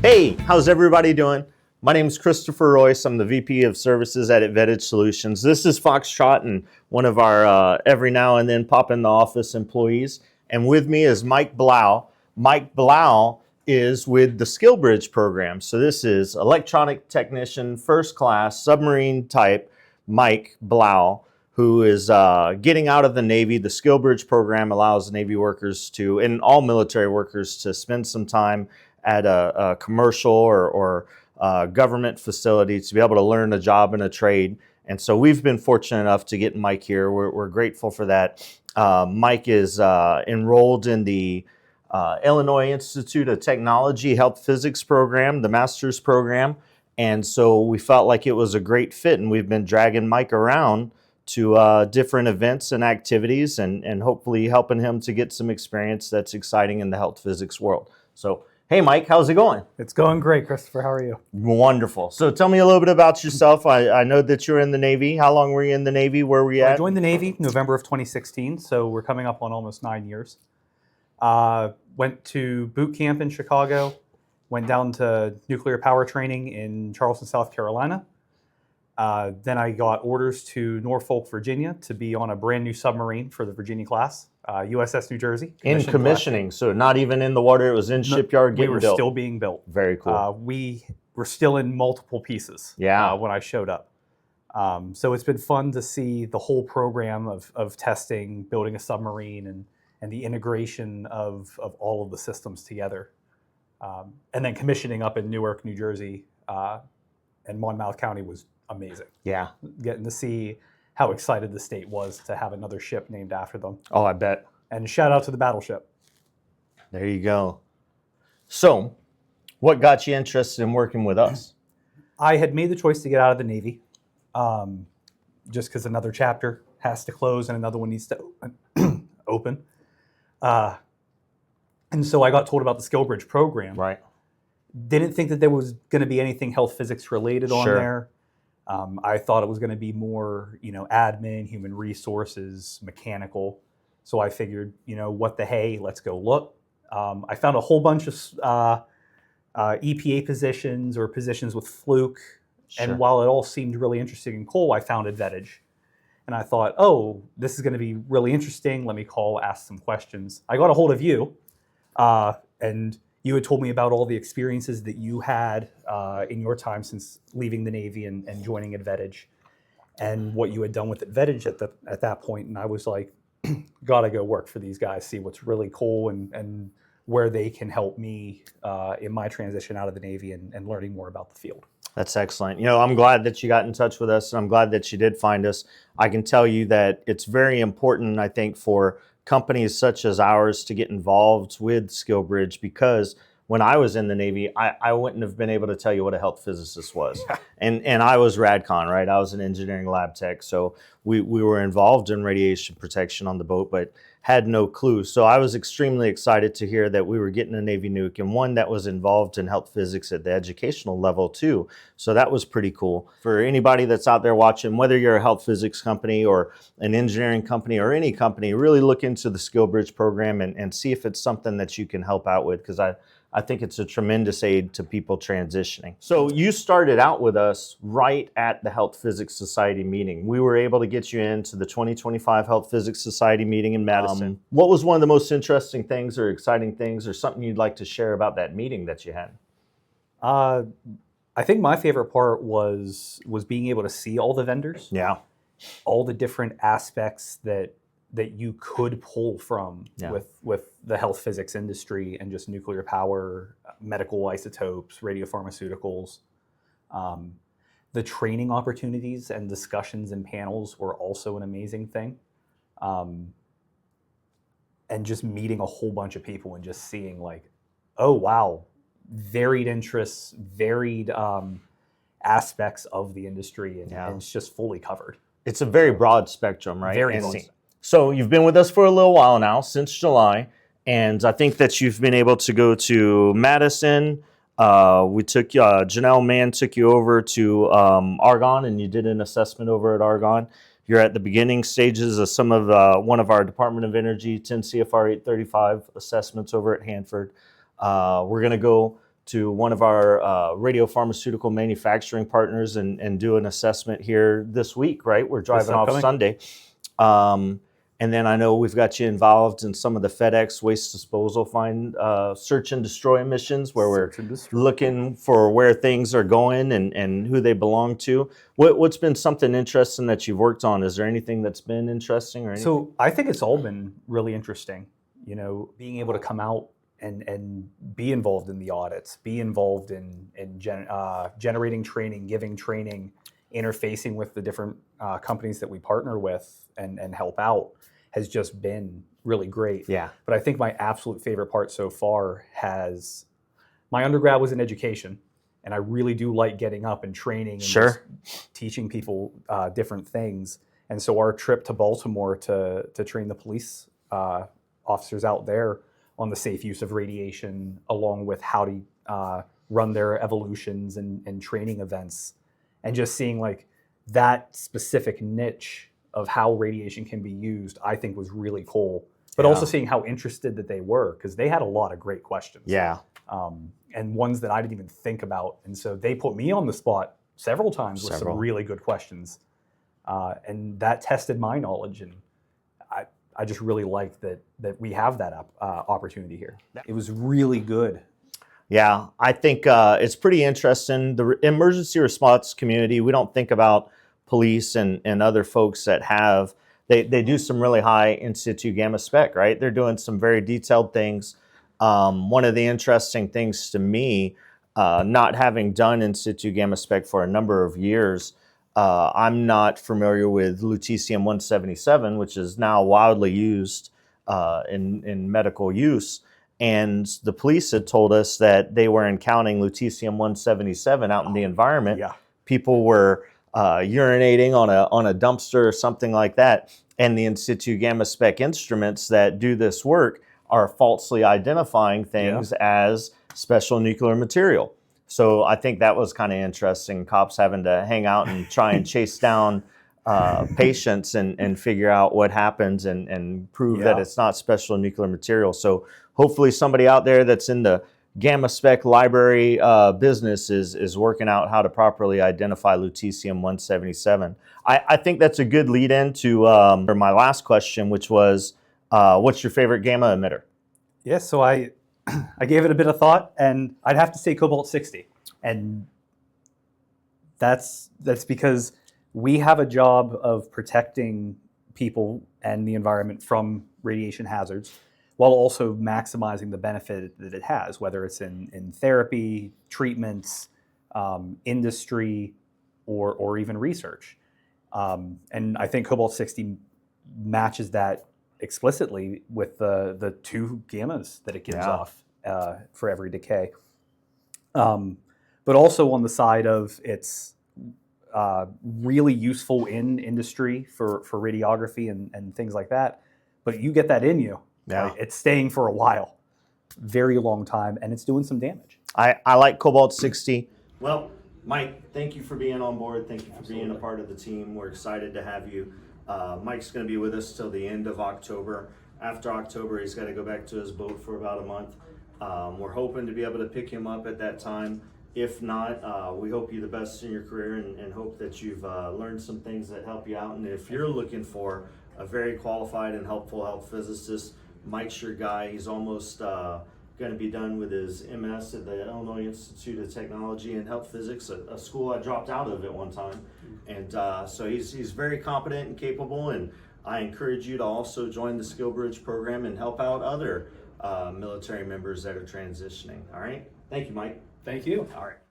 Hey, how's everybody doing? My name is Christopher Royce. I'm the VP of Services at Advetage Solutions. This is Foxtrot and one of our every now and then pop in the office employees. And with me is Mike Blough. Mike Blough is with the SkillBridge Program. So this is electronic technician, first class, submarine type Mike Blough, who is getting out of the Navy. The SkillBridge Program allows Navy workers to, and all military workers, to spend some time at a commercial or government facility to be able to learn a job and a trade. And so we've been fortunate enough to get Mike here. We're grateful for that. Mike is enrolled in the Illinois Institute of Technology Health Physics program, the master's program. And so we felt like it was a great fit, and we've been dragging Mike around to different events and activities and hopefully helping him to get some experience that's exciting in the health physics world. So, hey, Mike, how's it going? It's going great, Christopher. How are you? Wonderful. So tell me a little bit about yourself. I know that you're in the Navy. How long were you in the Navy? Where were you at? I joined the Navy November of 2016, so we're coming up on almost 9 years. Went to boot camp in Chicago, went down to nuclear power training in Charleston, South Carolina. Then I got orders to Norfolk, Virginia to be on a brand new submarine for the Virginia class, USS New Jersey. In commissioning, so not even in the water, it was in shipyard getting built. We were still being built. Very cool. We were still in multiple pieces when I showed up. So it's been fun to see the whole program of testing, building a submarine, and the integration of all of the systems together. And then commissioning up in Newark, New Jersey, and Monmouth County was amazing. Yeah. Getting to see how excited the state was to have another ship named after them. Oh, I bet. And shout out to the battleship. There you go. So, what got you interested in working with us? I had made the choice to get out of the Navy, just because another chapter has to close and another one needs to open. And so I got told about the SkillBridge program. Right. Didn't think that there was going to be anything health physics related on there. I thought it was going to be more, admin, human resources, mechanical. So I figured, what the hey, let's go look. I found a whole bunch of EPA positions or positions with Fluke. Sure. And while it all seemed really interesting and cool, I found AdVETage. And I thought, oh, this is going to be really interesting. Let me call, ask some questions. I got a hold of you, and you had told me about all the experiences that you had in your time since leaving the Navy and joining AdVETage, and what you had done with AdVETage at that point. And I was like, gotta go work for these guys, see what's really cool and where they can help me in my transition out of the Navy and learning more about the field. That's excellent. I'm glad that you got in touch with us, and I'm glad that you did find us. I can tell you that it's very important, I think, for companies such as ours to get involved with SkillBridge, because when I was in the Navy, I wouldn't have been able to tell you what a health physicist was. And I was RadCon, right? I was an engineering lab tech. So we were involved in radiation protection on the boat, but had no clue. So I was extremely excited to hear that we were getting a Navy nuke, and one that was involved in health physics at the educational level too. So that was pretty cool. For anybody that's out there watching, whether you're a health physics company or an engineering company or any company, really look into the SkillBridge program and see if it's something that you can help out with, because I think it's a tremendous aid to people transitioning. So you started out with us right at the Health Physics Society meeting. We were able to get you into the 2025 Health Physics Society meeting in Madison. What was one of the most interesting things or exciting things or something you'd like to share about that meeting that you had? I think my favorite part was being able to see all the vendors. Yeah. All the different aspects that you could pull from with the health physics industry and just nuclear power, medical isotopes, radiopharmaceuticals. The training opportunities and discussions and panels were also an amazing thing. And just meeting a whole bunch of people and just seeing like, oh, wow, varied interests, varied aspects of the industry, and it's just fully covered. It's a very broad spectrum, right? Very broad. So you've been with us for a little while now, since July, and I think that you've been able to go to Madison. We took Janelle Mann took you over to Argonne, and you did an assessment over at Argonne. You're at the beginning stages of some of one of our Department of Energy 10 CFR 835 assessments over at Hanford. We're going to go to one of our radiopharmaceutical manufacturing partners and do an assessment here this week, right? We're driving off Sunday. And then I know we've got you involved in some of the FedEx waste disposal search and destroy missions, where we're looking for where things are going and who they belong to. What's been something interesting that you've worked on? Is there anything that's been interesting or anything? So I think it's all been really interesting. You know, being able to come out and be involved in the audits, be involved in generating training, giving training, interfacing with the different companies that we partner with and help out has just been really great. Yeah. But I think my absolute favorite part so far my undergrad was in education, and I really do like getting up and training and just teaching people different things. And so our trip to Baltimore to train the police officers out there on the safe use of radiation, along with how to run their evolutions and training events, and just seeing like that specific niche of how radiation can be used, I think was really cool. But also seeing how interested that they were, because they had a lot of great questions. Yeah. And ones that I didn't even think about. And so they put me on the spot several times with some really good questions. And that tested my knowledge. And I just really liked that we have that opportunity here. It was really good. Yeah, I think it's pretty interesting. The emergency response community, we don't think about police and other folks that they do some really high in situ gamma spec, right? They're doing some very detailed things. One of the interesting things to me, not having done in situ gamma spec for a number of years, I'm not familiar with lutetium-177, which is now widely used in medical use. And the police had told us that they were encountering lutetium-177 out in the environment. Yeah. People were urinating on a dumpster or something like that. And the in situ gamma spec instruments that do this work are falsely identifying things as special nuclear material. So I think that was kind of interesting, cops having to hang out and try and chase down patients and figure out what happens and prove that it's not special nuclear material. So hopefully somebody out there that's in the gamma spec library business is working out how to properly identify lutetium-177. I think that's a good lead in to my last question, which was, what's your favorite gamma emitter? Yeah, so I gave it a bit of thought, and I'd have to say cobalt-60. And that's because we have a job of protecting people and the environment from radiation hazards, while also maximizing the benefit that it has, whether it's in therapy, treatments, industry, or even research. And I think cobalt-60 matches that explicitly with the 2 gammas that it gives off for every decay. But also on the side of it's really useful in industry for radiography and things like that. But you get that in you. Yeah. Right? It's staying for a while, very long time, and it's doing some damage. I like cobalt-60. Well, Mike, thank you for being on board. Thank you for being a part of the team. We're excited to have you. Mike's going to be with us till the end of October. After October, he's got to go back to his boat for about a month. We're hoping to be able to pick him up at that time. If not, we hope you the best in your career and hope that you've learned some things that help you out. And if you're looking for a very qualified and helpful health physicist, Mike's your guy. He's almost going to be done with his MS at the Illinois Institute of Technology and Health Physics, a school I dropped out of at one time. And so he's very competent and capable, and I encourage you to also join the SkillBridge program and help out other military members that are transitioning. All right? Thank you, Mike. Thank you. All right.